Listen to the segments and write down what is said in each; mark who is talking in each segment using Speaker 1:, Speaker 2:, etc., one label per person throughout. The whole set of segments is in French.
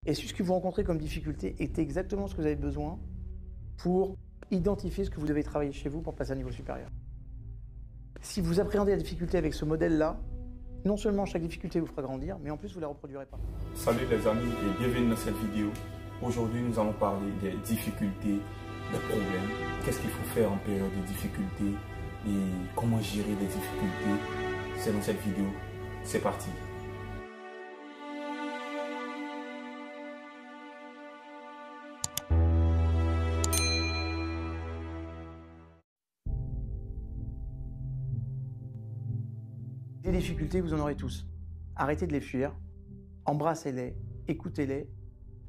Speaker 1: Et si ce que vous rencontrez comme difficulté est exactement ce que vous avez besoin pour identifier ce que vous devez travailler chez vous pour passer à un niveau supérieur. Si vous appréhendez la difficulté avec ce modèle-là, non seulement chaque difficulté vous fera grandir, mais en plus vous ne la reproduirez pas.
Speaker 2: Salut les amis et bienvenue dans cette vidéo. Aujourd'hui nous allons parler des difficultés, des problèmes, qu'est-ce qu'il faut faire en période de difficulté et comment gérer les difficultés. C'est dans cette vidéo, c'est parti.
Speaker 1: Des difficultés, vous en aurez tous. Arrêtez de les fuir, embrassez-les, écoutez-les,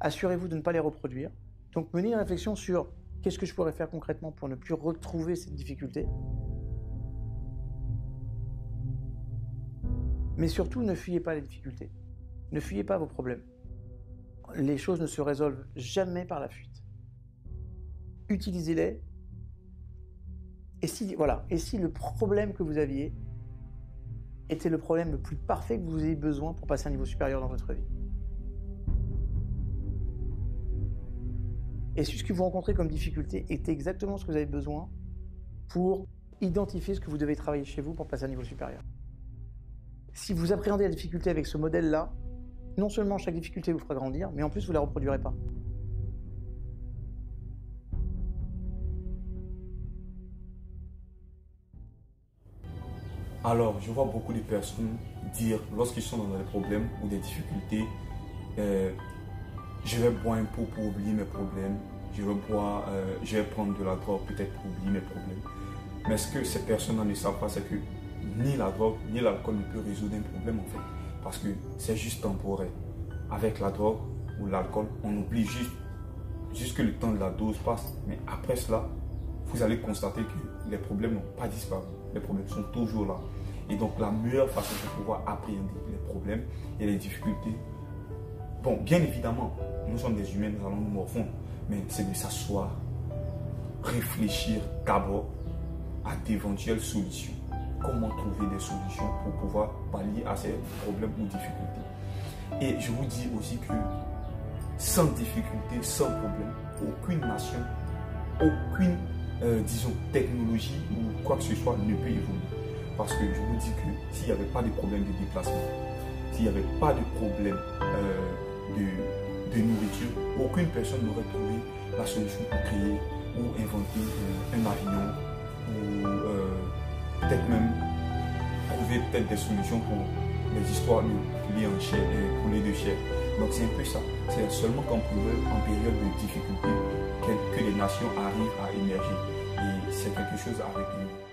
Speaker 1: assurez-vous de ne pas les reproduire. Donc menez une réflexion sur qu'est-ce que je pourrais faire concrètement pour ne plus retrouver cette difficulté. Mais surtout, ne fuyez pas les difficultés. Ne fuyez pas vos problèmes. Les choses ne se résolvent jamais par la fuite. Utilisez-les. Et si le problème que vous aviez était le problème le plus parfait que vous ayez besoin pour passer à un niveau supérieur dans votre vie. Et si ce que vous rencontrez comme difficulté est exactement ce que vous avez besoin pour identifier ce que vous devez travailler chez vous pour passer à un niveau supérieur. Si vous appréhendez la difficulté avec ce modèle-là, non seulement chaque difficulté vous fera grandir, mais en plus vous ne la reproduirez pas.
Speaker 2: Alors, je vois beaucoup de personnes dire, lorsqu'ils sont dans des problèmes ou des difficultés, je vais boire un pot pour oublier mes problèmes, je vais prendre de la drogue peut-être pour oublier mes problèmes. Mais ce que ces personnes ne savent pas, c'est que ni la drogue, ni l'alcool ne peut résoudre un problème en fait. Parce que c'est juste temporaire. Avec la drogue ou l'alcool, on oublie juste que le temps de la dose passe. Mais après cela, vous allez constater que les problèmes n'ont pas disparu. Les problèmes sont toujours là. Et donc la meilleure façon de pouvoir appréhender les problèmes et les difficultés, bon, bien évidemment, nous sommes des humains, nous allons nous morfondre, mais c'est de s'asseoir, réfléchir d'abord à d'éventuelles solutions. Comment trouver des solutions pour pouvoir pallier à ces problèmes ou difficultés. Et je vous dis aussi que sans difficulté, sans problème, aucune nation, aucune disons, technologie ou quoi que ce soit ne peut évoluer. Parce que je vous dis que s'il n'y avait pas de problème de déplacement, s'il n'y avait pas de problème de nourriture, aucune personne n'aurait trouvé la solution pour créer ou inventer un avion ou peut-être même trouver des solutions pour les histoires de poulet en chair et poulet de chair. Donc c'est un peu ça. C'est seulement qu'en période de difficulté que les nations arrivent à émerger. Et c'est quelque chose à retenir.